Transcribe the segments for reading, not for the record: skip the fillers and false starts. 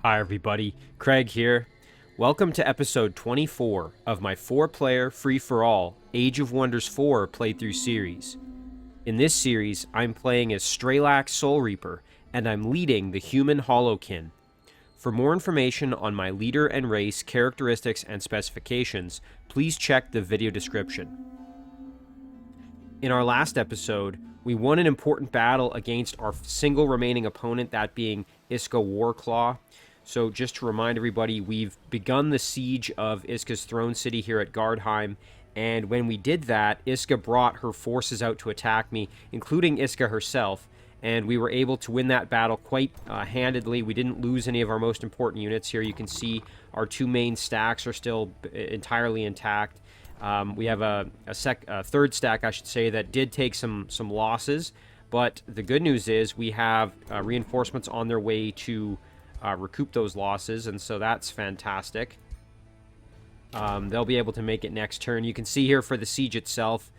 Hi everybody, Craig here. Welcome to episode 24 of my 4-player free-for-all Age of Wonders 4 playthrough series. In this series, I'm playing as Straelak Soulreaper, and I'm leading the human Hollowkin. For more information on my leader and race, characteristics, and specifications, please check the video description. In our last episode, we won an important battle against our single remaining opponent, that being Iska Warclaw. So just to remind everybody, we've begun the siege of Iska's throne city here at Gardheim, and when we did that, Iska brought her forces out to attack me, including Iska herself, and we were able to win that battle quite handedly. We didn't lose any of our most important units here. You can see our two main stacks are still entirely intact. We have a third stack, I should say, that did take some losses, but the good news is we have reinforcements on their way to recoup those losses, and so that's fantastic. They'll be able to make it next turn. You can see here for the siege itself,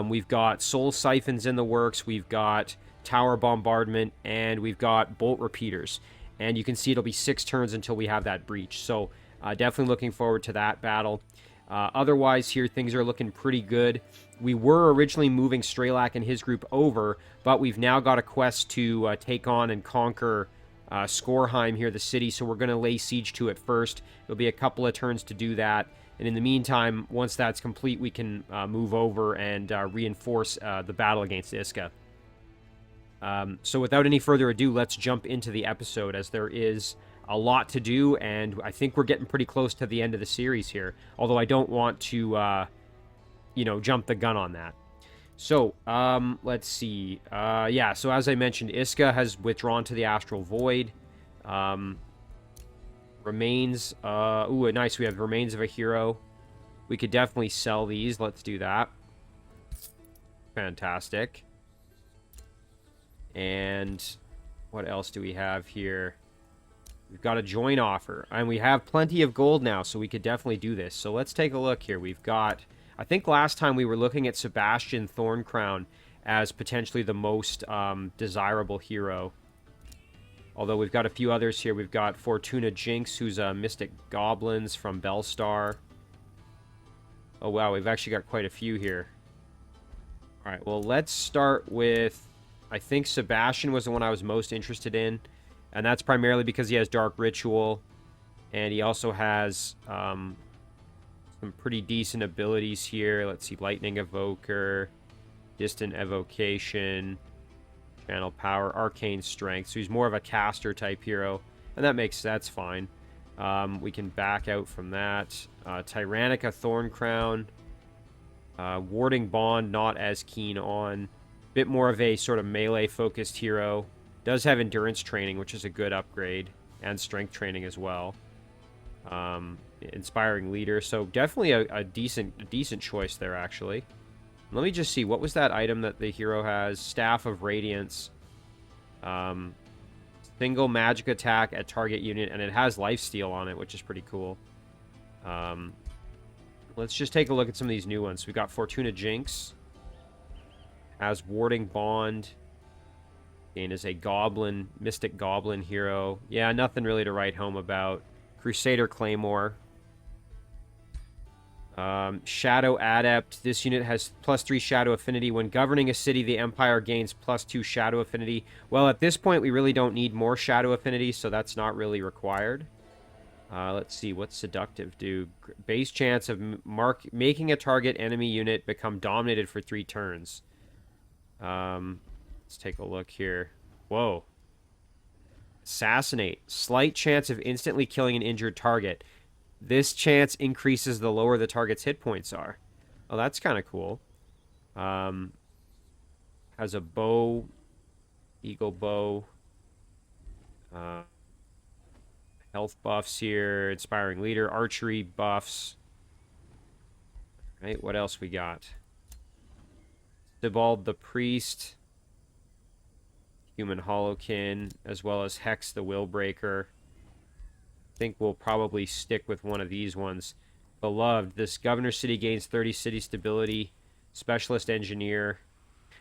we've got soul siphons in the works, we've got tower bombardment, and we've got bolt repeaters. And you can see it'll be 6 turns until we have that breach, so definitely looking forward to that battle. Otherwise, here things are looking pretty good. We were originally moving Straelak and his group over, but we've now got a quest to take on and conquer Skorheim here, the city, so we're going to lay siege to it first. It'll be a couple of turns to do that, and in the meantime, once that's complete, we can move over and reinforce the battle against Iska. So without any further ado, let's jump into the episode, as there is a lot to do, and I think we're getting pretty close to the end of the series here, although I don't want to, jump the gun on that. So, let's see. Yeah, so as I mentioned, Iska has withdrawn to the Astral Void. Remains, ooh, nice, we have Remains of a Hero. We could definitely sell these. Let's do that. Fantastic. And what else do we have here? We've got a join offer, and we have plenty of gold now, so we could definitely do this. So let's take a look here. We've got... I think last time we were looking at Sebastian Thorncrown as potentially the most desirable hero. Although we've got a few others here. We've got Fortuna Jinx, who's a Mystic Goblins from Bellstar. Oh, wow, we've actually got quite a few here. Alright, well, let's start with... I think Sebastian was the one I was most interested in. And that's primarily because he has Dark Ritual. And he also has... some pretty decent abilities here. Let's see, Lightning Evoker, Distant Evocation, Channel Power, Arcane Strength. So he's more of a caster type hero, and that's fine. We can back out from that. Tyrannica Thorncrown, Warding Bond, not as keen on. Bit more of a sort of melee focused hero. Does have endurance training, which is a good upgrade, and strength training as well. Inspiring leader, so definitely a decent choice there, actually. Let me just see, what was that item that the hero has? Staff of Radiance. Single magic attack at target unit, and it has lifesteal on it, which is pretty cool. Let's just take a look at some of these new ones. We've got Fortuna Jinx. Has Warding Bond. Again, is a goblin, mystic goblin hero. Yeah, nothing really to write home about. Crusader Claymore. Shadow Adept. This unit has +3 Shadow Affinity. When governing a city, the Empire gains +2 Shadow Affinity. Well, at this point, we really don't need more Shadow Affinity, so that's not really required. Let's see, what's Seductive do? Base chance of making a target enemy unit become dominated for 3 turns. Let's take a look here. Whoa. Assassinate. Slight chance of instantly killing an injured target. This chance increases the lower the target's hit points are. Oh, that's kind of cool. Has a bow. Eagle bow. Health buffs here. Inspiring leader. Archery buffs. Right, what else we got? Debald the Priest. Human Hollowkin, as well as Hex the Willbreaker. I think we'll probably stick with one of these ones. Beloved. This Governor City gains 30 city stability. Specialist Engineer.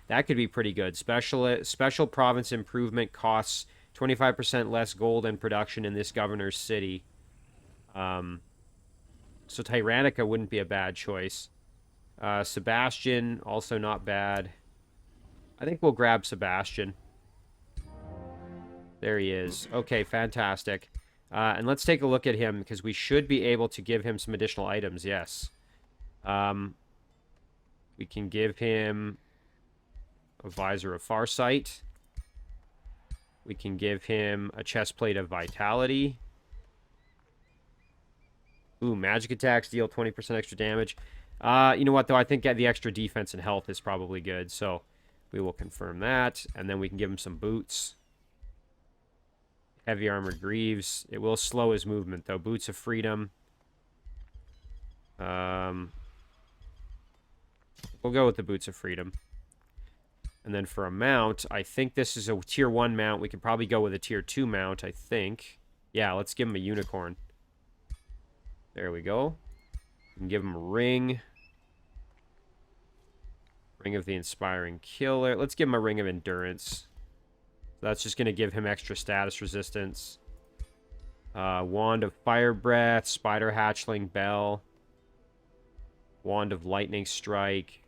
That could be pretty good. Special province improvement costs 25% less gold and production in this governor's city. So Tyrannica wouldn't be a bad choice. Sebastian, also not bad. I think we'll grab Sebastian. There he is. Okay, fantastic. And let's take a look at him, because we should be able to give him some additional items, yes. We can give him a Visor of Farsight. We can give him a Chestplate of Vitality. Ooh, magic attacks deal 20% extra damage. You know what, though? I think the extra defense and health is probably good, so we will confirm that. And then we can give him some boots. Heavy armored greaves. It will slow his movement, though. Boots of freedom. We'll go with the boots of freedom. And then for a mount, I think this is a tier 1 mount. We could probably go with a tier 2 mount, I think. Yeah, let's give him a unicorn. There we go. We can give him a ring. Ring of the Inspiring Killer. Let's give him a Ring of Endurance. That's just going to give him extra status resistance. Wand of Fire Breath. Spider Hatchling Bell. Wand of Lightning Strike.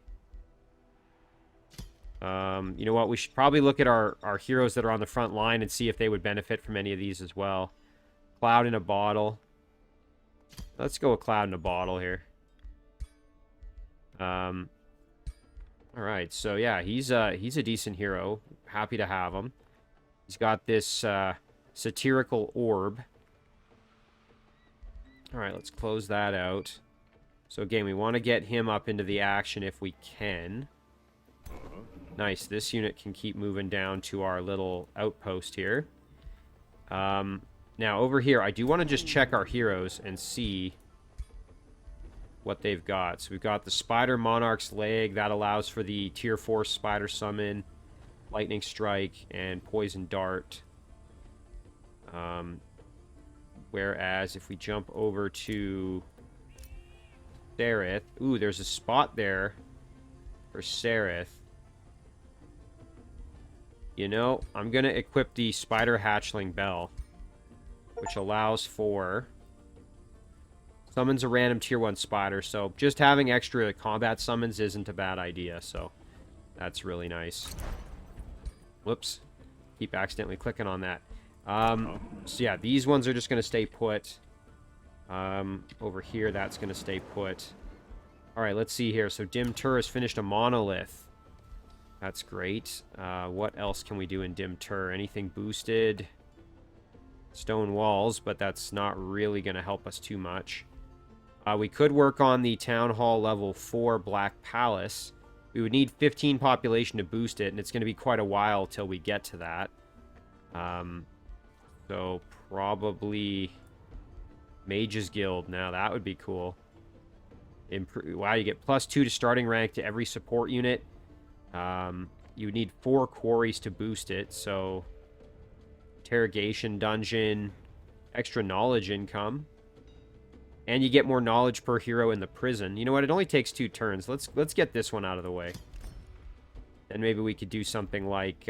You know what? We should probably look at our heroes that are on the front line and see if they would benefit from any of these as well. Cloud in a Bottle. Let's go with Cloud in a Bottle here. Alright, so yeah, he's a decent hero. Happy to have him. He's got this satirical orb. Alright, let's close that out. So again, we want to get him up into the action if we can. Nice, this unit can keep moving down to our little outpost here. Now, over here, I do want to just check our heroes and see what they've got. So we've got the Spider Monarch's Leg. That allows for the Tier 4 Spider Summon, Lightning Strike, and Poison Dart. Whereas, if we jump over to Sereth... Ooh, there's a spot there for Sereth. You know, I'm going to equip the Spider Hatchling Bell, which allows for... Summons a random tier 1 spider, so just having extra combat summons isn't a bad idea, so that's really nice. Whoops. Keep accidentally clicking on that. So yeah, these ones are just going to stay put. Over here, that's going to stay put. Alright, let's see here. So Dim Tur has finished a monolith. That's great. What else can we do in Dim Tur? Anything boosted? Stone walls, but that's not really going to help us too much. We could work on the Town Hall level 4 Black Palace. We would need 15 population to boost it, and it's going to be quite a while till we get to that. So probably Mage's Guild. Now that would be cool. Wow, you get +2 to starting rank to every support unit. You would need 4 quarries to boost it, so interrogation dungeon, extra knowledge income, and you get more knowledge per hero in the prison. You know what? It only takes 2 turns. Let's get this one out of the way. And maybe we could do something like,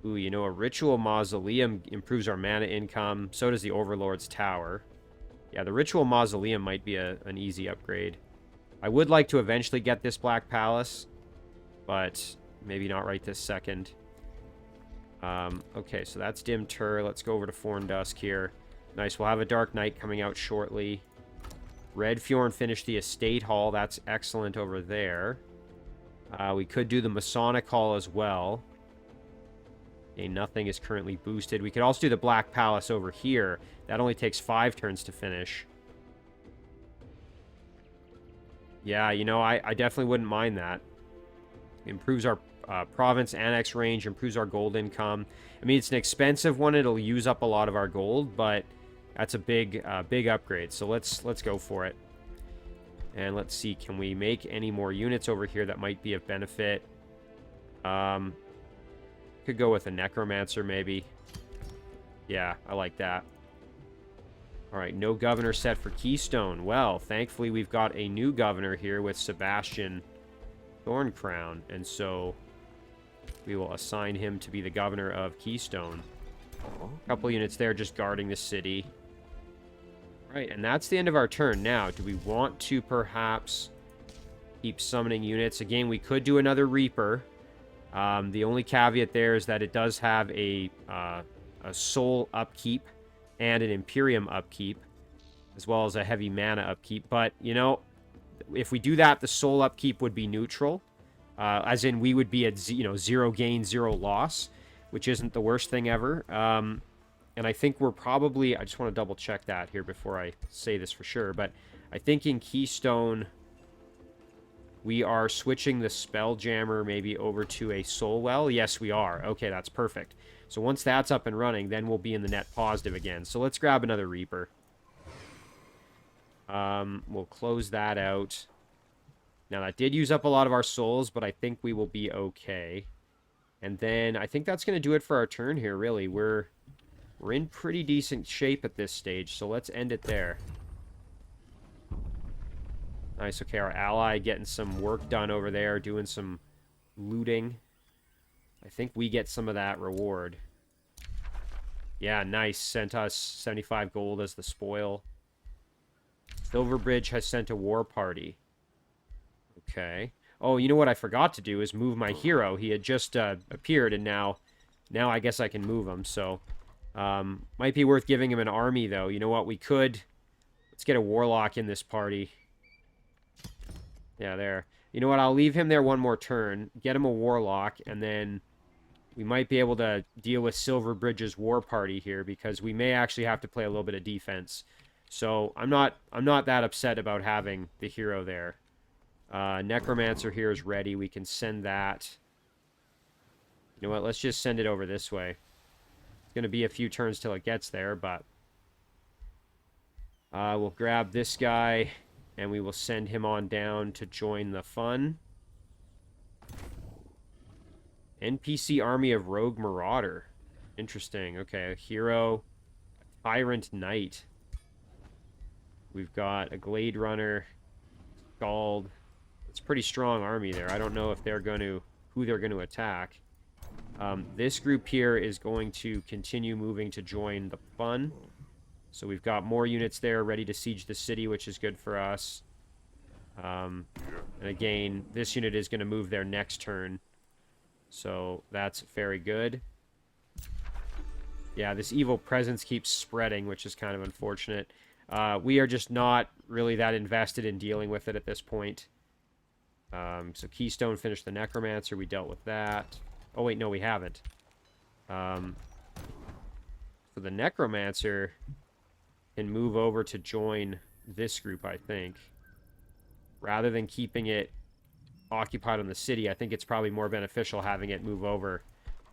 ooh, you know, a Ritual Mausoleum improves our mana income. So does the Overlord's Tower. Yeah, the Ritual Mausoleum might be an easy upgrade. I would like to eventually get this Black Palace, but maybe not right this second. Okay, so that's Dim Tur. Let's go over to Forndusk here. Nice, we'll have a Dark Knight coming out shortly. Red Fjorn finished the Estate Hall. That's excellent over there. We could do the Masonic Hall as well. Okay, nothing is currently boosted. We could also do the Black Palace over here. That only takes 5 turns to finish. Yeah, you know, I definitely wouldn't mind that. Improves our province annex range, improves our gold income. I mean, it's an expensive one. It'll use up a lot of our gold, but that's a big upgrade. So let's go for it. And let's see, can we make any more units over here that might be of benefit? Could go with a Necromancer, maybe. Yeah, I like that. Alright, no governor set for Keystone. Well, thankfully we've got a new governor here with Sebastian Thorncrown. And so We will assign him to be the governor of Keystone. A couple units there just guarding the city. Right, and that's the end of our turn. Now, do we want to perhaps keep summoning units? Again, we could do another Reaper. The only caveat there is that it does have a soul upkeep and an Imperium upkeep, as well as a heavy mana upkeep. But, you know, if we do that, the soul upkeep would be neutral. As in, we would be at, 0 gain, 0 loss, which isn't the worst thing ever. And I think we're probably... I just want to double check that here before I say this for sure. But I think in Keystone, we are switching the Spelljammer maybe over to a Soul Well. Yes, we are. Okay, that's perfect. So once that's up and running, then we'll be in the net positive again. So let's grab another Reaper. We'll close that out. Now, that did use up a lot of our souls, but I think we will be okay. And then I think that's going to do it for our turn here, really. We're in pretty decent shape at this stage, so let's end it there. Nice, okay, our ally getting some work done over there, doing some looting. I think we get some of that reward. Yeah, nice. Sent us 75 gold as the spoil. Silverbridge has sent a war party. Okay. Oh, you know what I forgot to do is move my hero. He had just appeared, and now I guess I can move him, so... might be worth giving him an army, though. You know what? We could... Let's get a Warlock in this party. Yeah, there. You know what? I'll leave him there one more turn. Get him a Warlock, and then we might be able to deal with Silverbridge's war party here, because we may actually have to play a little bit of defense. So I'm not that upset about having the hero there. Necromancer here is ready. We can send that. You know what? Let's just send it over this way. It's going to be a few turns till it gets there, but... we'll grab this guy, and we will send him on down to join the fun. NPC Army of Rogue Marauder. Interesting. Okay, a hero. Tyrant Knight. We've got a Glade Runner. Scald. It's a pretty strong army there. I don't know if they're going to... who they're going to attack. This group here is going to continue moving to join the fun. So we've got more units there ready to siege the city, which is good for us. And again, this unit is going to move there next turn. So that's very good. Yeah, this evil presence keeps spreading, which is kind of unfortunate. We are just not really that invested in dealing with it at this point. So Keystone finished the Necromancer. We dealt with that. Oh, wait, no, we haven't. So the Necromancer can move over to join this group, I think. Rather than keeping it occupied on the city, I think it's probably more beneficial having it move over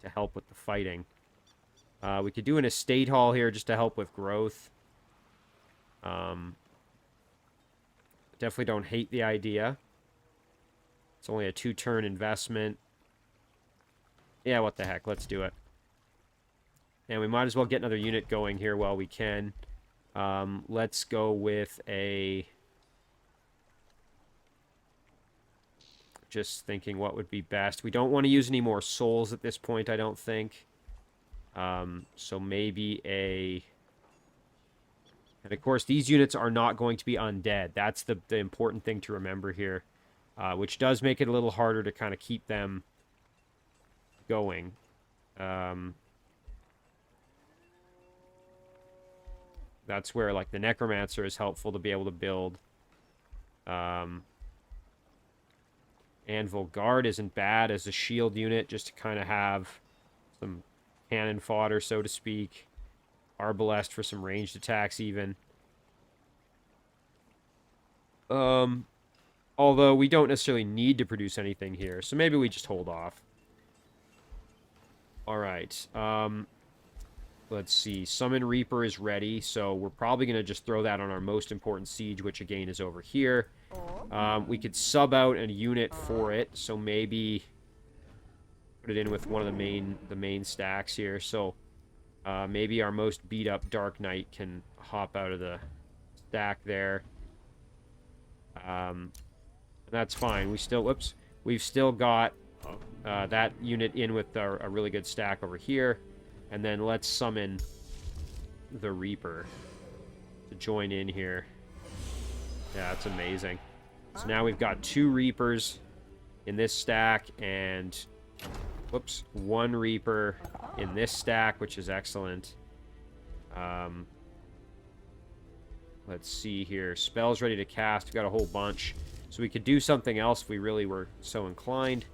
to help with the fighting. We could do an estate hall here just to help with growth. Definitely don't hate the idea. It's only a 2-turn investment. Yeah, what the heck, let's do it. And we might as well get another unit going here while we can. Let's go with a... Just thinking what would be best. We don't want to use any more souls at this point, I don't think. So maybe a... And of course, these units are not going to be undead. That's the important thing to remember here. Which does make it a little harder to kind of keep them going. That's where, like, the Necromancer is helpful to be able to build. Anvil Guard isn't bad as a shield unit, just to kind of have some cannon fodder, so to speak. Arbalest for some ranged attacks, even. Although we don't necessarily need to produce anything here, so maybe we just hold off. Alright, let's see. Summon Reaper is ready, so we're probably going to just throw that on our most important siege, which again is over here. We could sub out a unit for it, so maybe put it in with one of the main stacks here. So maybe our most beat up Dark Knight can hop out of the stack there. That's fine. We've still got that unit in with a really good stack over here. And then let's summon the Reaper to join in here. Yeah, that's amazing. So now we've got 2 Reapers in this stack and, whoops, 1 Reaper in this stack, which is excellent. Let's see here. Spells ready to cast. We've got a whole bunch. So we could do something else if we really were so inclined.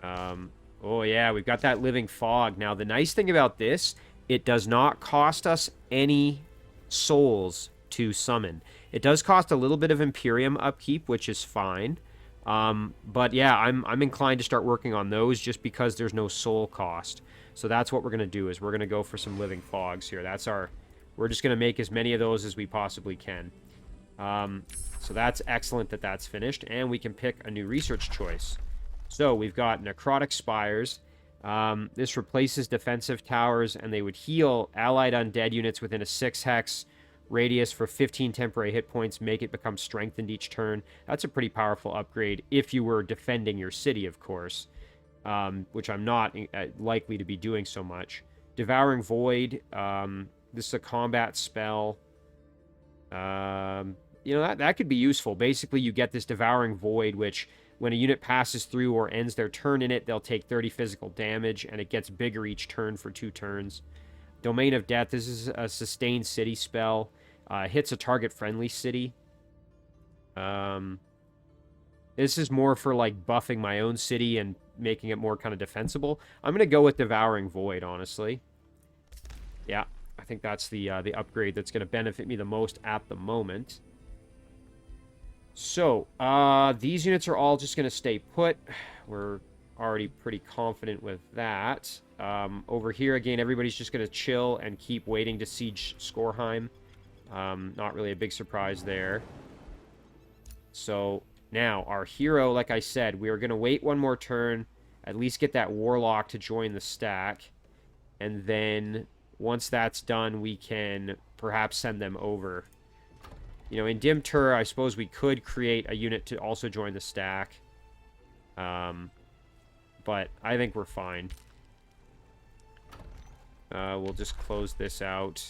Oh yeah, we've got that Living Fog. Now, the nice thing about this, it does not cost us any souls to summon. It does cost a little bit of Imperium upkeep, which is fine. But yeah, I'm inclined to start working on those just because there's no soul cost. So that's what we're going to do, is we're going to go for some Living Fogs here. We're just going to make as many of those as we possibly can. So that's excellent that that's finished, and we can pick a new research choice. So we've got Necrotic Spires. This replaces defensive towers, and they would heal allied undead units within a 6-hex radius for 15 temporary hit points, make it become strengthened each turn. That's a pretty powerful upgrade if you were defending your city, of course, which I'm not likely to be doing so much. Devouring Void, this is a combat spell. You know, that could be useful. Basically, you get this Devouring Void, which when a unit passes through or ends their turn in it, they'll take 30 physical damage, and it gets bigger each turn for 2 turns. Domain of Death, this is a sustained city spell. Hits a target-friendly city. This is more for, like, buffing my own city and making it more kind of defensible. I'm going to go with Devouring Void, honestly. Yeah, I think that's the upgrade that's going to benefit me the most at the moment. So, these units are all just going to stay put. We're already pretty confident with that. Over here, again, everybody's just going to chill and keep waiting to siege Skorheim. Not really a big surprise there. So, now, our hero, like I said, we are going to wait one more turn, at least get that Warlock to join the stack, and then once that's done, we can perhaps send them over. You know, in Dim Tur, I suppose we could create a unit to also join the stack. But I think we're fine. We'll just close this out.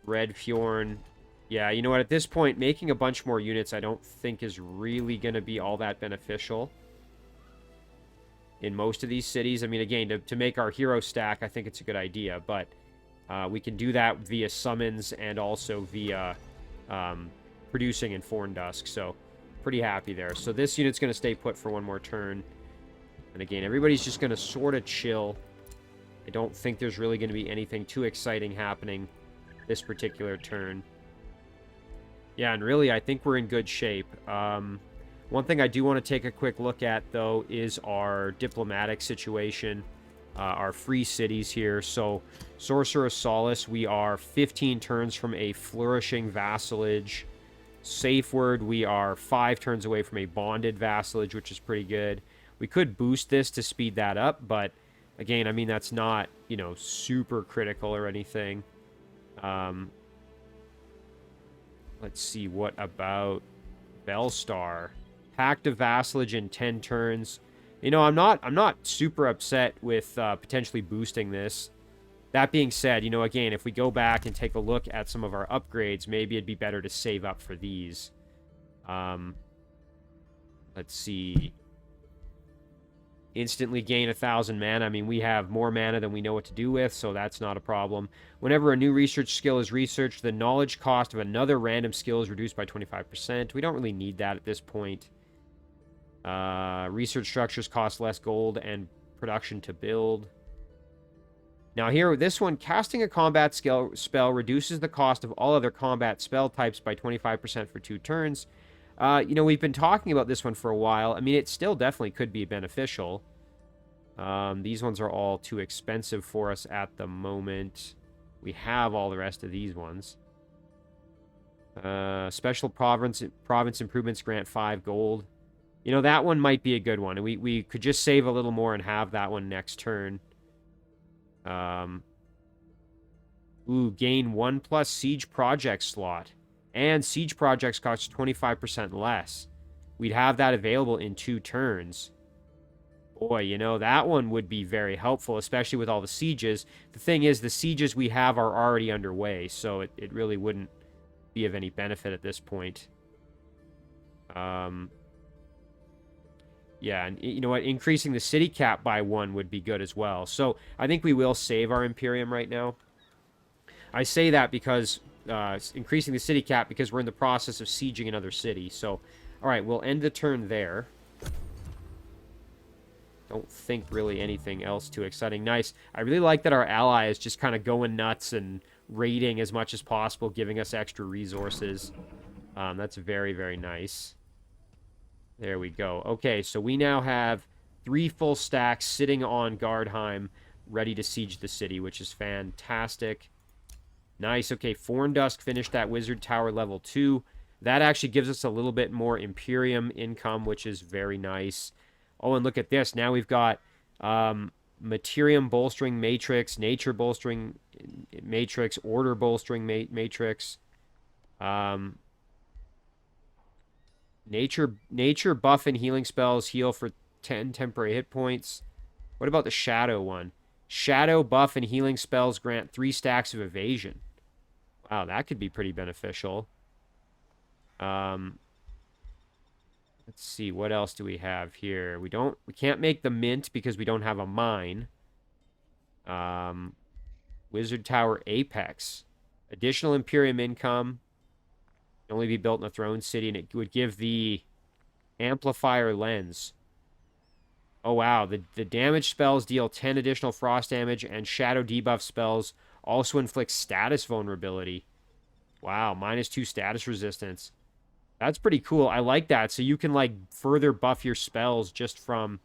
Red Fjorn. Yeah, you know what? At this point, making a bunch more units I don't think is really going to be all that beneficial in most of these cities. I mean, again, to make our hero stack, I think it's a good idea, but we can do that via summons and also via producing in Forndusk, so pretty happy there. So this unit's going to stay put for one more turn. And again, everybody's just going to sort of chill. I don't think there's really going to be anything too exciting happening this particular turn. Yeah, and really, I think we're in good shape. One thing I do want to take a quick look at, though, is our diplomatic situation, our free cities here. So, Sorcerer of Solace, we are 15 turns from a flourishing vassalage. Safe Word, we are 5 turns away from a bonded vassalage, which is pretty good. We could boost this to speed that up, but again, I mean, that's not, you know, super critical or anything. Let's see, what about Bellstar? Pact of Vassalage in 10 turns. You know, I'm not super upset with potentially boosting this. That being said, you know, again, if we go back and take a look at some of our upgrades, maybe it'd be better to save up for these. Let's see. Instantly gain 1,000 mana. I mean, we have more mana than we know what to do with, so that's not a problem. Whenever a new research skill is researched, the knowledge cost of another random skill is reduced by 25%. We don't really need that at this point. Research structures cost less gold and production to build. Now here, this one, casting a combat spell reduces the cost of all other combat spell types by 25% for 2 turns. You know, we've been talking about this one for a while. I mean, it still definitely could be beneficial. These ones are all too expensive for us at the moment. We have all the rest of these ones. Special province improvements grant 5 gold. You know, that one might be a good one. We could just save a little more and have that one next turn. Ooh, gain 1+ siege project slot. And siege projects cost 25% less. we'd have that available in 2 turns. Boy, you know, that one would be very helpful, especially with all the sieges. The thing is, the sieges we have are already underway, so it really wouldn't be of any benefit at this point. Yeah, and you know what? Increasing the city cap by 1 would be good as well. So I think we will save our Imperium right now. I say that because increasing the city cap because we're in the process of sieging another city. So, all right, we'll end the turn there. Don't think really anything else too exciting. Nice. I really like that our ally is just kind of going nuts and raiding as much as possible, giving us extra resources. That's very, very nice. There we go. Okay, so we now have 3 full stacks sitting on Gardheim, ready to siege the city, which is fantastic. Nice. Okay, Forndusk finished that Wizard Tower level 2. That actually gives us a little bit more Imperium income, which is very nice. Oh, and look at this. Now we've got Materium bolstering Matrix, Nature bolstering Matrix, Order bolstering Matrix. Nature buff and healing spells heal for 10 temporary hit points. What about the Shadow one? Shadow buff and healing spells grant 3 stacks of evasion. Wow, that could be pretty beneficial. Let's see, what else do we have here? We can't make the mint because we don't have a mine. Wizard Tower Apex. Additional Imperium income. Can only be built in a throne city, and it would give the amplifier lens. Oh wow, the damage spells deal 10 additional frost damage, and shadow debuff spells also inflict status vulnerability. Wow, -2 status resistance. That's pretty cool. I like that. So you can, like, further buff your spells just from...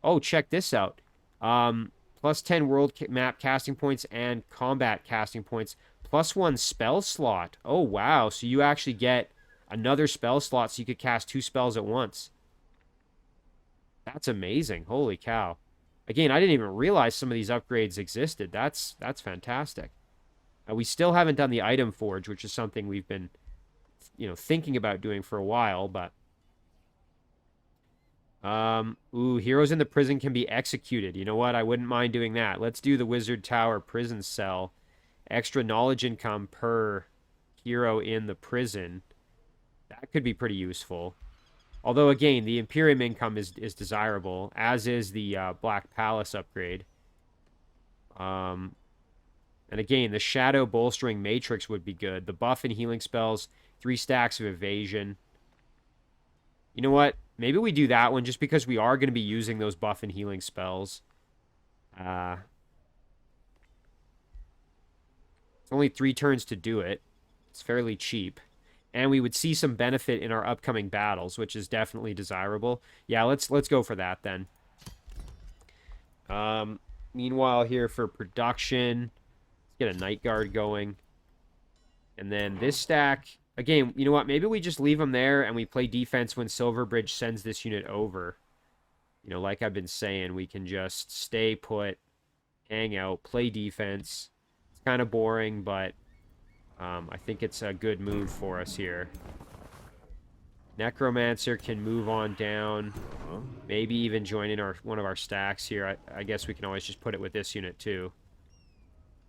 Oh, check this out. Plus 10 world map casting points and combat casting points. Plus 1 spell slot. Oh, wow. So you actually get another spell slot so you could cast 2 spells at once. That's amazing. Holy cow. Again, I didn't even realize some of these upgrades existed. That's fantastic. We still haven't done the item forge, which is something we've been... thinking about doing for a while, but... Ooh, heroes in the prison can be executed. You know what? I wouldn't mind doing that. Let's do the Wizard Tower prison cell. Extra knowledge income per hero in the prison. That could be pretty useful. Although, again, the Imperium income is desirable, as is the Black Palace upgrade. And again, the Shadow bolstering Matrix would be good. The buff and healing spells... 3 stacks of evasion. You know what? Maybe we do that one just because we are going to be using those buff and healing spells. It's only 3 turns to do it. It's fairly cheap. And we would see some benefit in our upcoming battles, which is definitely desirable. Yeah, let's go for that then. Meanwhile, here for production, let's get a Night Guard going. And then this stack... Again, you know what? Maybe we just leave them there and we play defense when Silverbridge sends this unit over. You know, like I've been saying, we can just stay put, hang out, play defense. It's kind of boring, but I think it's a good move for us here. Necromancer can move on down. Maybe even join in one of our stacks here. I guess we can always just put it with this unit too.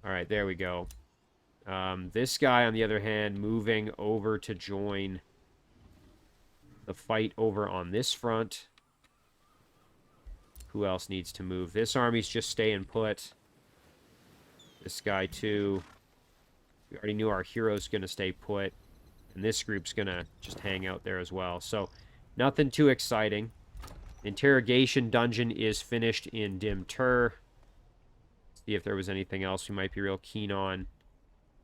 All right, there we go. This guy, on the other hand, moving over to join the fight over on this front. Who else needs to move? This army's just staying put. This guy, too. We already knew our hero's going to stay put. And this group's going to just hang out there as well. So, nothing too exciting. Interrogation dungeon is finished in Dim Tur. See if there was anything else we might be real keen on.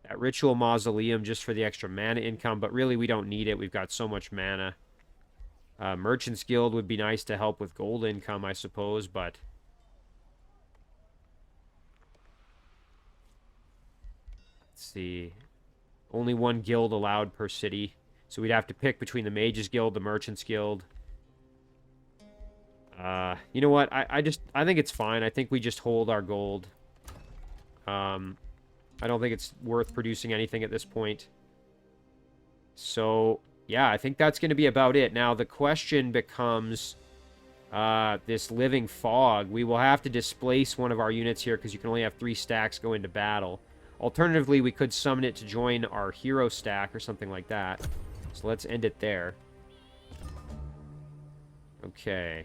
That Ritual Mausoleum just for the extra mana income, but really we don't need it. We've got so much mana. Merchant's Guild would be nice to help with gold income, I suppose, but... Let's see. Only 1 guild allowed per city. So we'd have to pick between the Mages Guild, the Merchant's Guild. You know what? I think it's fine. I think we just hold our gold. I don't think it's worth producing anything at this point. So, yeah, I think that's going to be about it. Now, the question becomes this living fog. We will have to displace one of our units here because you can only have 3 stacks go into battle. Alternatively, we could summon it to join our hero stack or something like that. So let's end it there. Okay.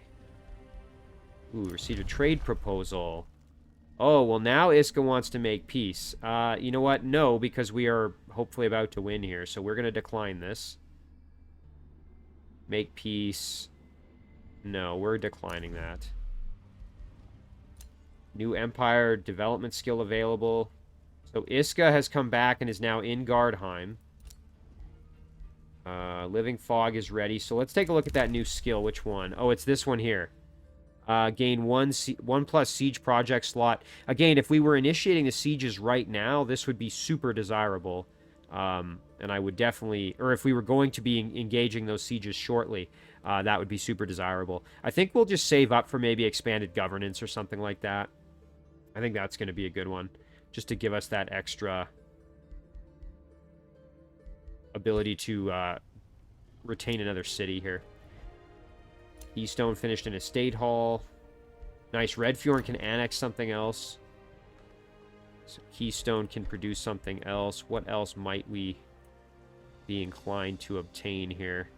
Ooh, received a trade proposal. Oh, well, now Iska wants to make peace. You know what? No, because we are hopefully about to win here. So we're going to decline this. Make peace. No, we're declining that. New Empire development skill available. So Iska has come back and is now in Gardheim. Living Fog is ready. So let's take a look at that new skill. Which one? Oh, it's this one here. Gain 1 plus siege project slot. Again, if we were initiating the sieges right now, this would be super desirable. And I would definitely... Or if we were going to be engaging those sieges shortly, that would be super desirable. I think we'll just save up for maybe expanded governance or something like that. I think that's going to be a good one. Just to give us that extra ability to retain another city here. Keystone finished in Estate Hall. Nice. Redfjorn can annex something else. So Keystone can produce something else. What else might we be inclined to obtain here?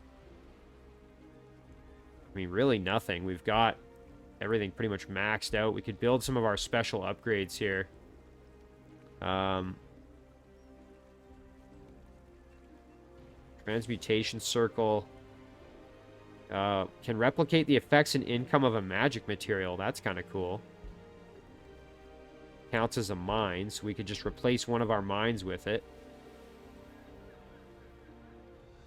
I mean, really nothing. We've got everything pretty much maxed out. We could build some of our special upgrades here. Transmutation Circle. Can replicate the effects and income of a magic material. That's kind of cool. Counts as a mine, so we could just replace one of our mines with it.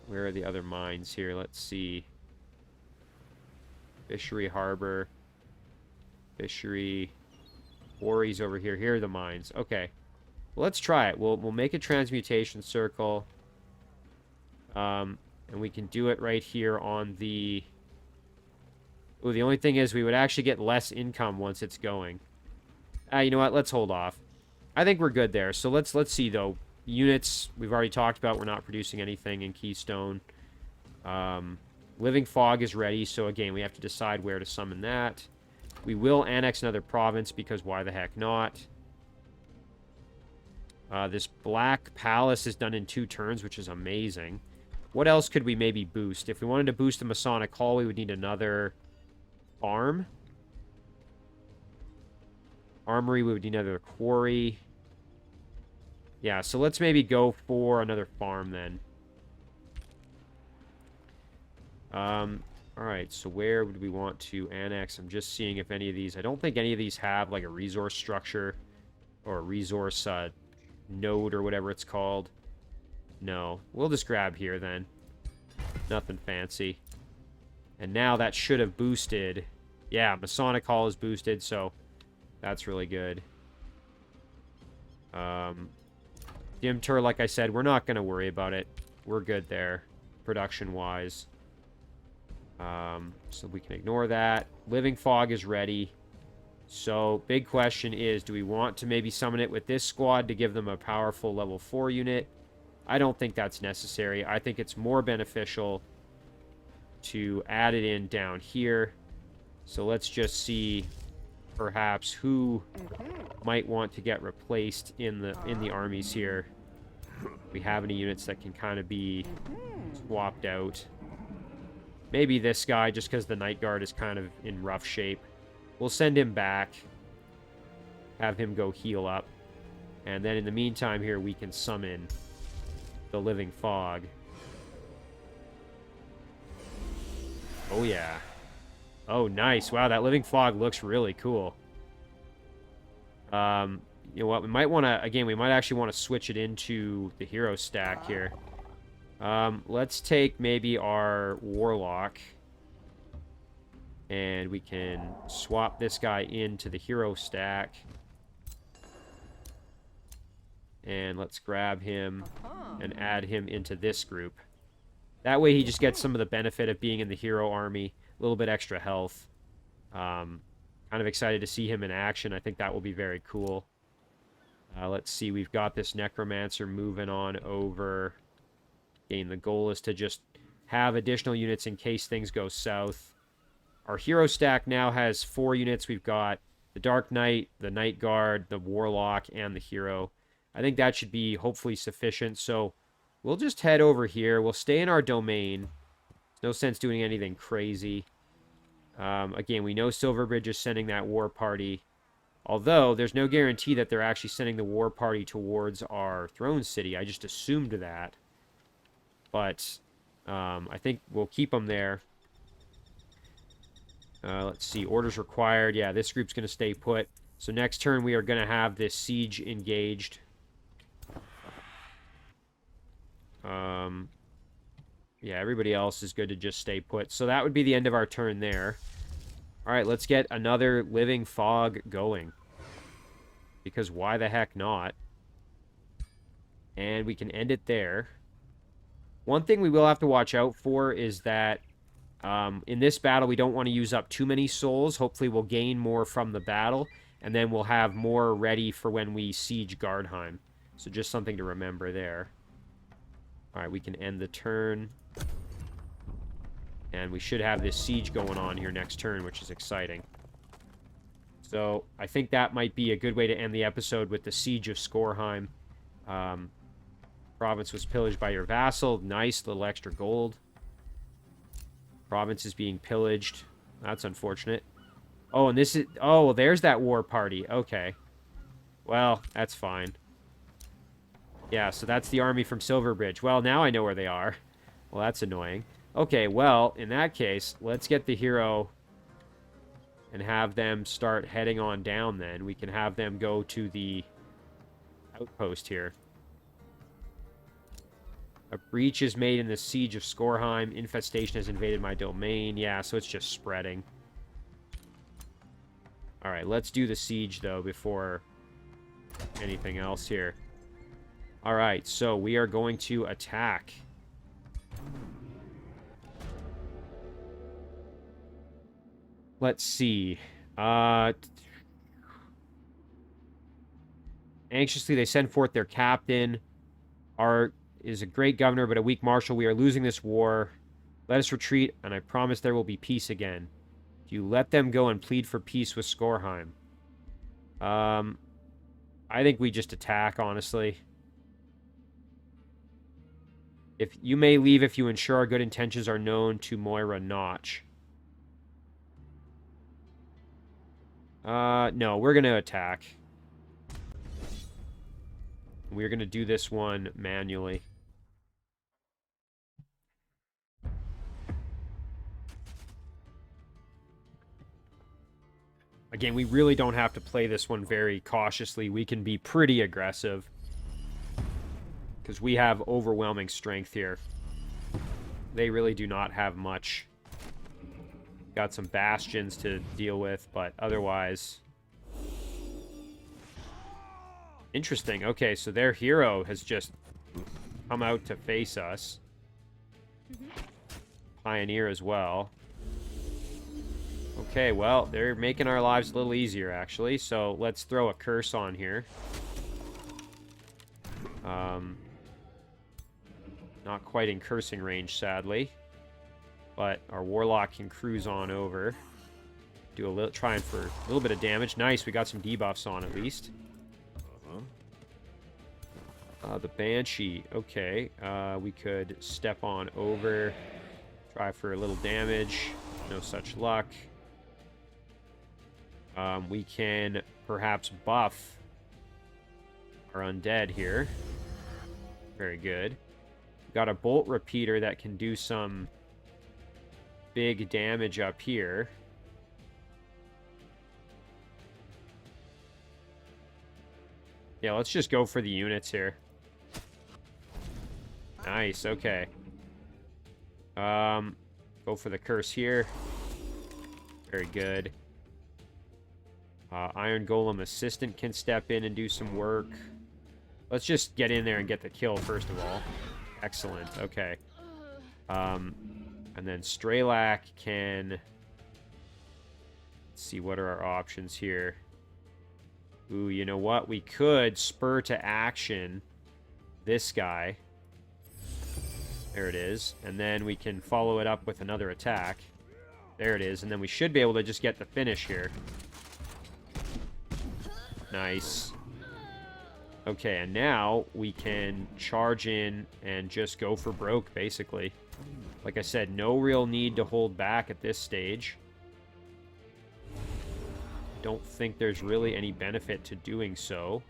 Where are the other mines here? Let's see. Fishery Harbor. Fishery. Quarries over here. Here are the mines. Okay. Well, let's try it. We'll make a transmutation circle. And we can do it right here on the... Oh, the only thing is we would actually get less income once it's going. You know what? Let's hold off. I think we're good there. So let's see, though. Units, we've already talked about. We're not producing anything in Keystone. Living Fog is ready. So, again, we have to decide where to summon that. We will annex another province because why the heck not? This Black Palace is done in 2 turns, which is amazing. What else could we maybe boost? If we wanted to boost the Masonic Hall, we would need another farm. Armory, we would need another quarry. Yeah, so let's maybe go for another farm then. Alright, so where would we want to annex? I'm just seeing if any of these... I don't think any of these have, like, a resource structure or a resource node or whatever it's called. No. We'll just grab here, then. Nothing fancy. And now that should have boosted... Yeah, Masonic Hall is boosted, so that's really good. Dimtur, like I said, we're not going to worry about it. We're good there, production-wise. So we can ignore that. Living Fog is ready. So, big question is, do we want to maybe summon it with this squad to give them a powerful level 4 unit? I don't think that's necessary. I think it's more beneficial to add it in down here. So let's just see perhaps who might want to get replaced in the armies here. We have any units that can kind of be swapped out. Maybe this guy, just because the Night Guard is kind of in rough shape. We'll send him back. Have him go heal up. And then in the meantime here, we can summon the Living Fog. Oh, yeah. Oh, nice. Wow, that Living Fog looks really cool. You know what? We might want to... Again, we might actually want to switch it into the hero stack here. Let's take maybe our Warlock. And we can swap this guy into the hero stack. And let's grab him and add him into this group. That way he just gets some of the benefit of being in the hero army. A little bit extra health. Kind of excited to see him in action. I think that will be very cool. Let's see. We've got this Necromancer moving on over. Again, the goal is to just have additional units in case things go south. Our hero stack now has 4 units. We've got the Dark Knight, the Night Guard, the Warlock, and the hero. I think that should be hopefully sufficient. So we'll just head over here. We'll stay in our domain. There's no sense doing anything crazy. Again, we know Silverbridge is sending that war party. Although, there's no guarantee that they're actually sending the war party towards our throne city. I just assumed that. But I think we'll keep them there. Let's see. Orders required. Yeah, this group's going to stay put. So next turn, we are going to have this siege engaged. Yeah, everybody else is good to just stay put. So that would be the end of our turn there. All right, let's get another Living Fog going. Because why the heck not? And we can end it there. One thing we will have to watch out for is that in this battle, we don't want to use up too many souls. Hopefully, we'll gain more from the battle. And then we'll have more ready for when we siege Gardheim. So just something to remember there. All right, we can end the turn. And we should have this siege going on here next turn, which is exciting. So I think that might be a good way to end the episode with the siege of Skorheim. Province was pillaged by your vassal. Nice, little extra gold. Province is being pillaged. That's unfortunate. Oh, and this is... Oh, well, there's that war party. Okay. Well, that's fine. Yeah, so that's the army from Silverbridge. Well, now I know where they are. Well, that's annoying. Okay, well, in that case, let's get the hero and have them start heading on down then. We can have them go to the outpost here. A breach is made in the siege of Skorheim. Infestation has invaded my domain. Yeah, so it's just spreading. Alright, let's do the siege, though, before anything else here. Alright, so we are going to attack. Let's see. Anxiously, they send forth their captain. Is a great governor, but a weak marshal. We are losing this war. Let us retreat, and I promise there will be peace again. Do you let them go and plead for peace with Skorheim? I think we just attack, honestly. If you may leave if you ensure our good intentions are known to Moira Notch. No, we're going to attack. We're going to do this one manually. Again, we really don't have to play this one very cautiously. We can be pretty aggressive. Because we have overwhelming strength here. They really do not have much. Got some bastions to deal with, but otherwise... Interesting. Okay, so their hero has just come out to face us. Pioneer as well. Okay, well, they're making our lives a little easier, actually. So let's throw a curse on here. Not quite in cursing range, sadly. But our Warlock can cruise on over. Do a little, trying for a little bit of damage. Nice, we got some debuffs on at least. The Banshee, okay. We could step on over. Try for a little damage. No such luck. We can perhaps buff our undead here. Very good. Got a bolt repeater that can do some big damage up here. Yeah, let's just go for the units here. Nice, okay. Go for the curse here. Very good. Iron Golem Assistant can step in and do some work. Let's just get in there and get the kill, first of all. Excellent, okay. And then Straelak can... Let's see, what are our options here? Ooh, you know what? We could spur to action this guy. There it is. And then we can follow it up with another attack. There it is. And then we should be able to just get the finish here. Nice. Okay, and now we can charge in and just go for broke, basically. Like I said, no real need to hold back at this stage. Don't think there's really any benefit to doing so.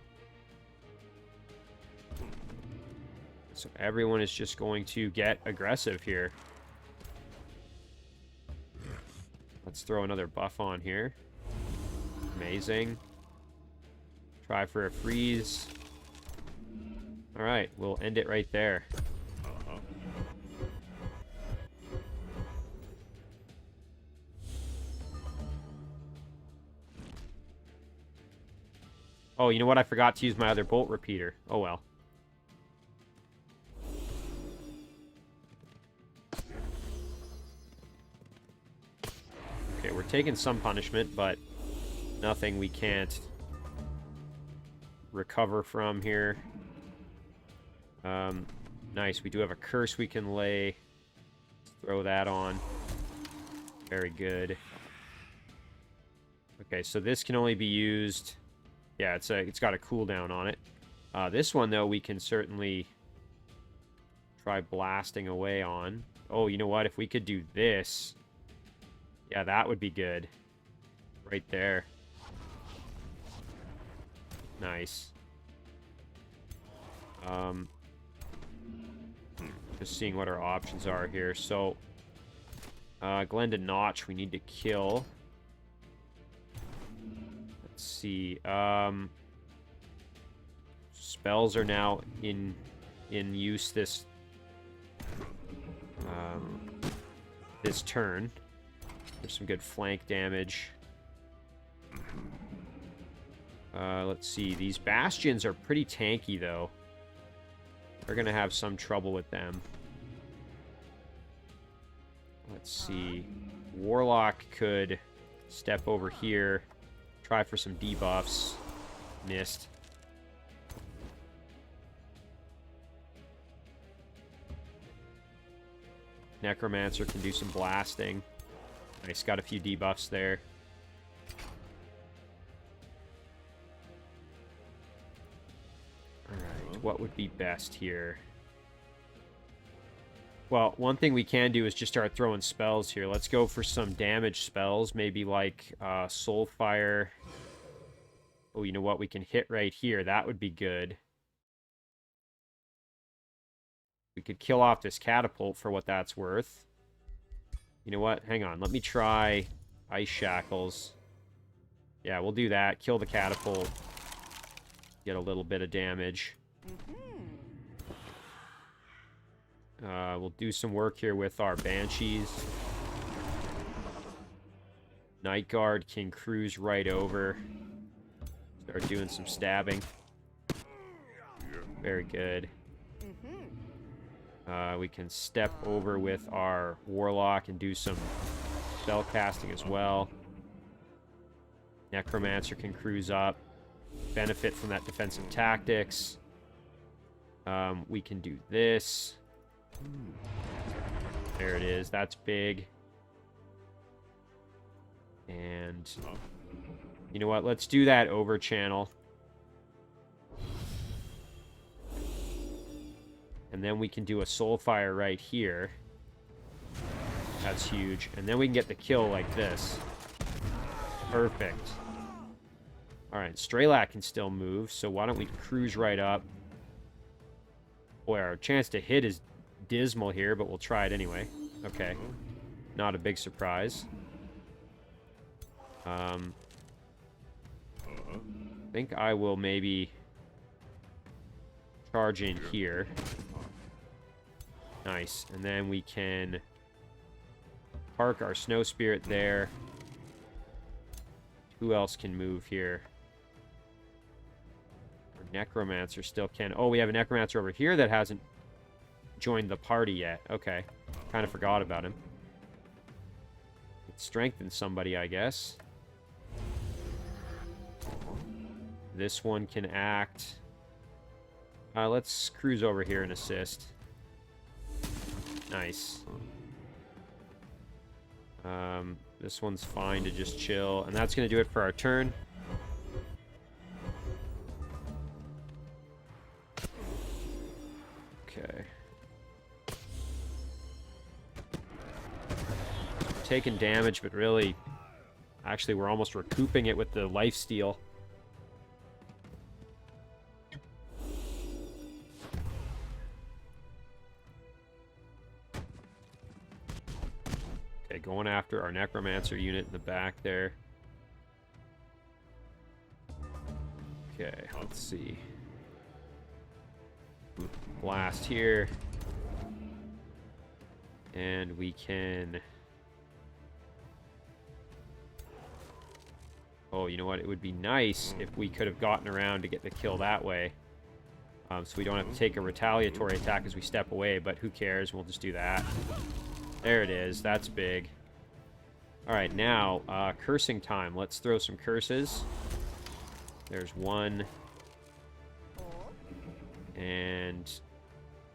So everyone is just going to get aggressive here. Let's throw another buff on here. Amazing. Try for a freeze. Alright, we'll end it right there. Oh, you know what? I forgot to use my other bolt repeater. Oh well. Okay, we're taking some punishment, but nothing we can't recover from here. Nice. We do have a curse we can lay. Let's throw that on. Very good. Okay, so this can only be used... Yeah, it's got a cooldown on it. This one, though, we can certainly try blasting away on. Oh, you know what? If we could do this... Yeah, that would be good. Right there. Nice. Just seeing what our options are here. So, Glenda Notch we need to kill. Let's see. Spells are now in use this this turn. There's some good flank damage. Let's see. These bastions are pretty tanky, though. We're going to have some trouble with them. Let's see. Warlock could step over here. Try for some debuffs. Missed. Necromancer can do some blasting. Nice, got a few debuffs there. Alright, what would be best here? Well, one thing we can do is just start throwing spells here. Let's go for some damage spells. Maybe like Soulfire. Oh, you know what? We can hit right here. That would be good. We could kill off this catapult for what that's worth. You know what? Hang on. Let me try Ice Shackles. Yeah, we'll do that. Kill the catapult. Get a little bit of damage. We'll do some work here with our Banshees. Night Guard can cruise right over. Start doing some stabbing. Very good. We can step over with our Warlock and do some spell casting as well. Necromancer can cruise up. Benefit from that defensive tactics. We can do this. There it is. That's big. And you know what? Let's do that over channel. And then we can do a Soulfire right here. That's huge. And then we can get the kill like this. Perfect. Alright, Straelak can still move, so why don't we cruise right up. Boy, our chance to hit is dismal here, but we'll try it anyway. Okay. Not a big surprise. I think I will maybe charge in here. Nice. And then we can park our Snow Spirit there. Who else can move here? Our Necromancer still can. Oh, we have a Necromancer over here that hasn't joined the party yet. Okay. Kind of forgot about him. Let's strengthen somebody, I guess. This one can act. Let's cruise over here and assist. Nice. This one's fine to just chill. And that's going to do it for our turn. Okay. Taking damage, but really... Actually, we're almost recouping it with the lifesteal. Okay, going after our Necromancer unit in the back there. Okay, let's see. Blast here. And we can... Oh, you know what? It would be nice if we could have gotten around to get the kill that way. So we don't have to take a retaliatory attack as we step away, but who cares? We'll just do that. There it is. That's big. Alright, now, cursing time. Let's throw some curses. There's one. And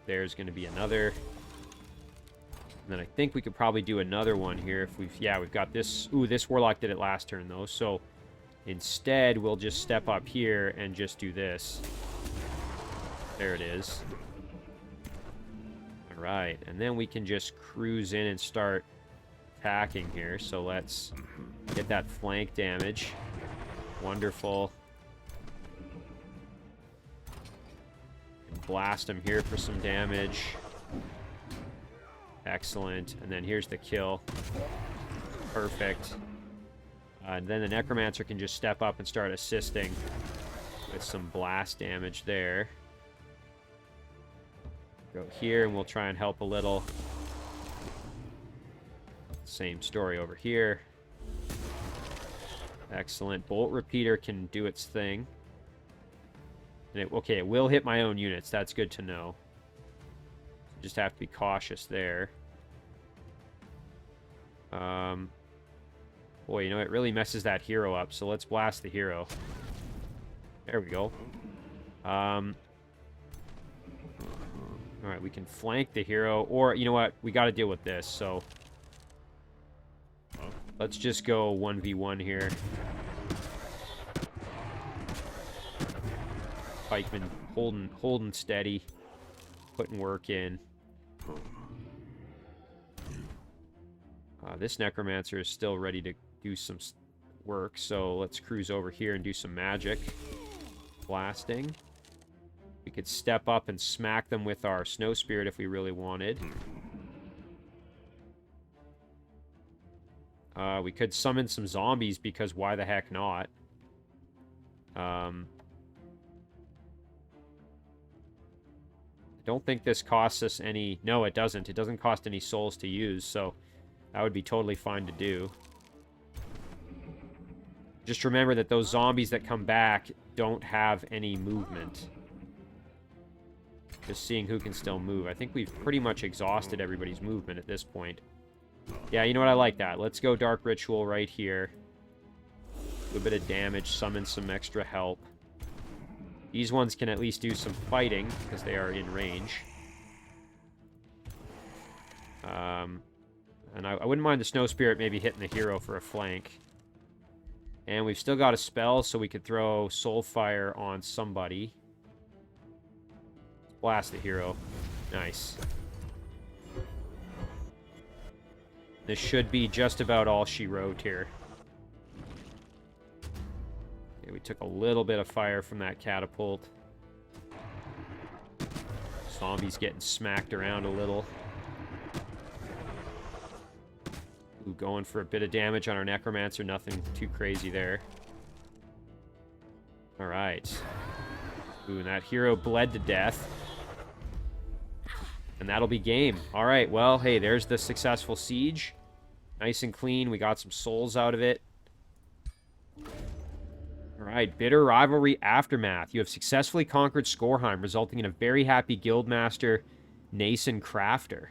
there's going to be another. And then I think we could probably do another one here if we've... Yeah, we've got this... Ooh, this Warlock did it last turn, though. So instead, we'll just step up here and just do this. There it is. Alright, and then we can just cruise in and start attacking here. So let's get that flank damage. Wonderful. Blast him here for some damage. Excellent. And then here's the kill. Perfect. And then the Necromancer can just step up and start assisting with some blast damage there. Go here and we'll try and help a little. Same story over here. Excellent. Bolt Repeater can do its thing. And okay, it will hit my own units. That's good to know. Just have to be cautious there. Boy, you know, it really messes that hero up, so let's blast the hero. There we go. Alright, we can flank the hero, or, you know what, we gotta deal with this, so... Let's just go 1v1 here. Pikeman holding steady, putting work in. This Necromancer is still ready to do some work, so let's cruise over here and do some magic. Blasting. We could step up and smack them with our Snow Spirit if we really wanted. We could summon some zombies, because why the heck not? I don't think this costs us any... No, it doesn't. It doesn't cost any souls to use, so that would be totally fine to do. Just remember that those zombies that come back don't have any movement. Just seeing who can still move. I think we've pretty much exhausted everybody's movement at this point. Yeah, you know what? I like that. Let's go Dark Ritual right here. Do a bit of damage, summon some extra help. These ones can at least do some fighting, because they are in range. And I wouldn't mind the Snow Spirit maybe hitting the hero for a flank. And we've still got a spell, so we could throw Soulfire on somebody. Blast the hero. Nice. This should be just about all she wrote here. Okay, we took a little bit of fire from that catapult. Zombies getting smacked around a little. Ooh, going for a bit of damage on our Necromancer. Nothing too crazy there. Alright. Ooh, and that hero bled to death. And that'll be game. Alright, well, hey, there's the successful siege. Nice and clean. We got some souls out of it. Alright, Bitter Rivalry Aftermath. You have successfully conquered Skorheim, resulting in a very happy guildmaster, Nason Crafter.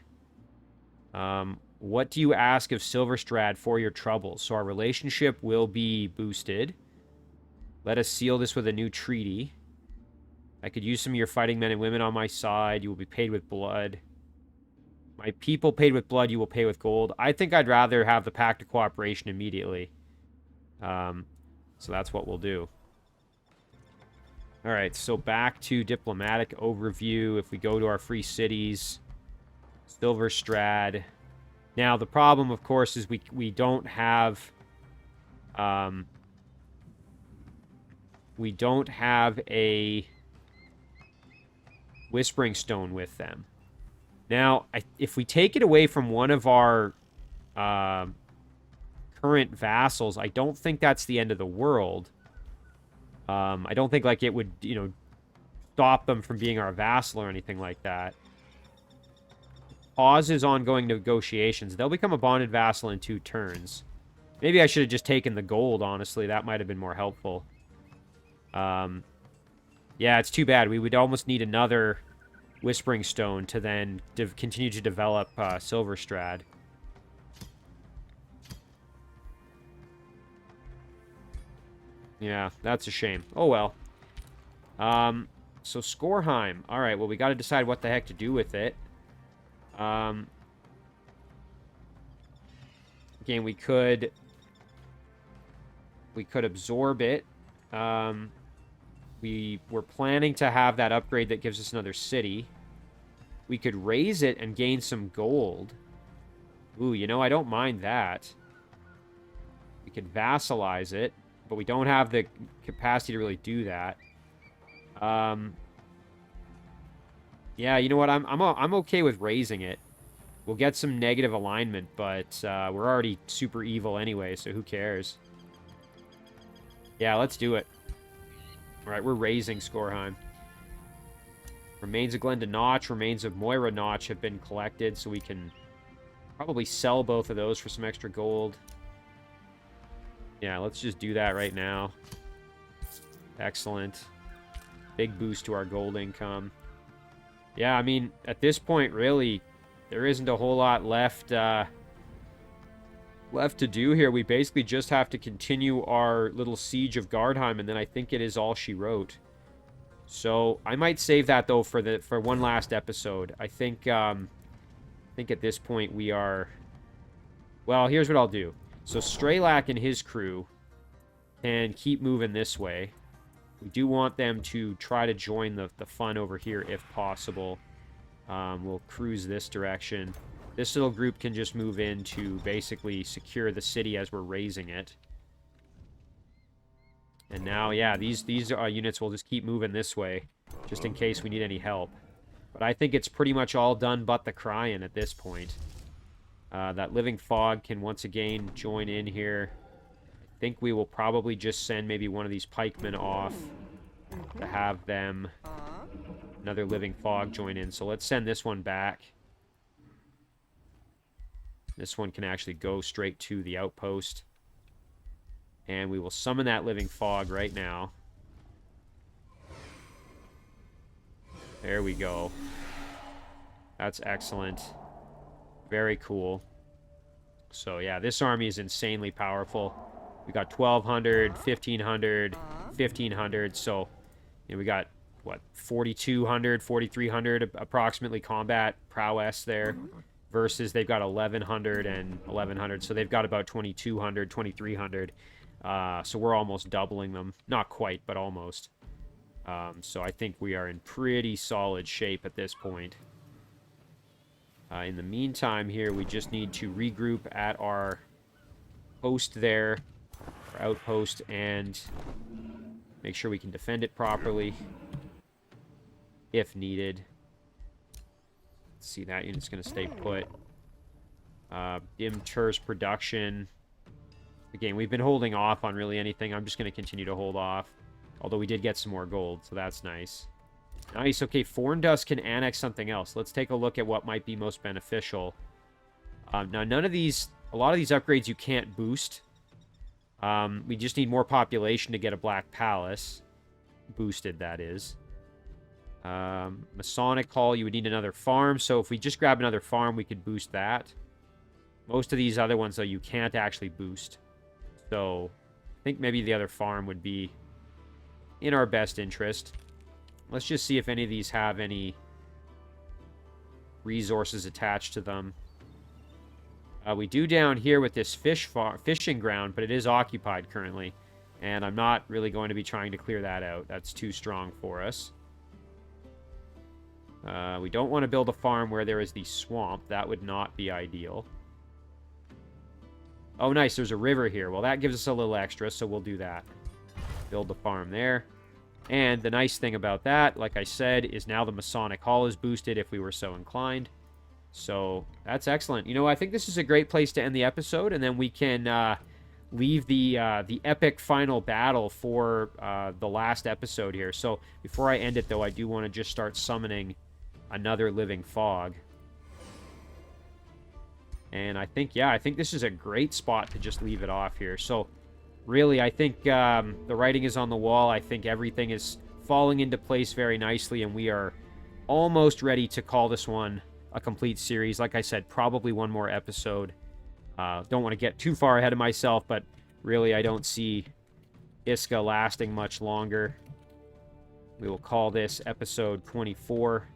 What do you ask of Silverstrad for your troubles? So our relationship will be boosted. Let us seal this with a new treaty. I could use some of your fighting men and women on my side. You will be paid with blood. My people paid with blood, you will pay with gold. I think I'd rather have the Pact of Cooperation immediately. So that's what we'll do. All right, so back to diplomatic overview. If we go to our free cities, Silverstrad. Now, the problem, of course, is we don't have... we don't have a Whispering Stone with them. Now, if we take it away from one of our current vassals, I don't think that's the end of the world. I don't think, like, it would, you know, stop them from being our vassal or anything like that. Pauses ongoing negotiations. They'll become a bonded vassal in 2 turns. Maybe I should have just taken the gold, honestly. That might have been more helpful. Yeah, it's too bad. We would almost need another Whispering Stone to then continue to develop Silverstrad. Yeah, that's a shame. Oh, well. So Skorheim. All right, well, we got to decide what the heck to do with it. Again, we could absorb it. We were planning to have that upgrade that gives us another city. We could raise it and gain some gold. Ooh, you know, I don't mind that. We could vassalize it, but we don't have the capacity to really do that. Yeah, you know what? I'm okay with raising it. We'll get some negative alignment, but we're already super evil anyway, so who cares? Yeah, let's do it. All right, we're raising Skorheim. Remains of Glenda Notch, remains of Moira Notch have been collected, so we can probably sell both of those for some extra gold. Yeah, let's just do that right now. Excellent. Big boost to our gold income. Yeah, I mean, at this point, really, there isn't a whole lot left left to do here. We basically just have to continue our little siege of Gardheim, and then I think it is all she wrote. So I might save that though for one last episode. I think at this point we are. Well, here's what I'll do. So Straelak and his crew can keep moving this way. We do want them to try to join the fun over here if possible. We'll cruise this direction. This little group can just move in to basically secure the city as we're raising it. And now, yeah, these units will just keep moving this way, just in case we need any help. But I think it's pretty much all done but the Cryin at this point. That Living Fog can once again join in here. I think we will probably just send maybe one of these pikemen off to have them, another Living Fog, join in. So let's send this one back. This one can actually go straight to the outpost. And we will summon that Living Fog right now. There we go. That's excellent. Very cool. So yeah, this army is insanely powerful. We got 1,200, 1,500, 1,500. So you know, we got, what, 4,200, 4,300 approximately combat prowess there. Versus they've got 1,100 and 1,100. So they've got about 2,200, 2,300. So we're almost doubling them. Not quite, but almost. So I think we are in pretty solid shape at this point. In the meantime here, we just need to regroup at our post there, our outpost, and make sure we can defend it properly if needed. Let's see, that unit's going to stay put. Dim Terse production. Again, we've been holding off on really anything. I'm just going to continue to hold off. Although we did get some more gold, so that's nice. Nice. Okay, Forndust can annex something else. Let's take a look at what might be most beneficial. Now, none of these... A lot of these upgrades you can't boost. We just need more population to get a Black Palace. Boosted, that is. Masonic Hall, you would need another farm. So if we just grab another farm, we could boost that. Most of these other ones, though, you can't actually boost. So I think maybe the other farm would be in our best interest. Let's just see if any of these have any resources attached to them. We do down here with this fishing ground, but it is occupied currently. And I'm not really going to be trying to clear that out. That's too strong for us. We don't want to build a farm where there is the swamp. That would not be ideal. Oh, nice. There's a river here. Well, that gives us a little extra, so we'll do that. Build the farm there. And the nice thing about that, like I said, is now the Masonic Hall is boosted if we were so inclined. So that's excellent. You know, I think this is a great place to end the episode, and then we can leave the epic final battle for the last episode here. So before I end it, though, I do want to just start summoning another living fog. And I think, yeah, I think this is a great spot to just leave it off here. So really, I think the writing is on the wall. I think everything is falling into place very nicely, and we are almost ready to call this one a complete series. Like I said, probably one more episode. Don't want to get too far ahead of myself, but really I don't see Iska lasting much longer. We will call this episode 24.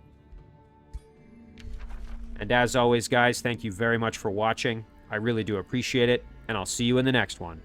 And as always, guys, thank you very much for watching. I really do appreciate it, and I'll see you in the next one.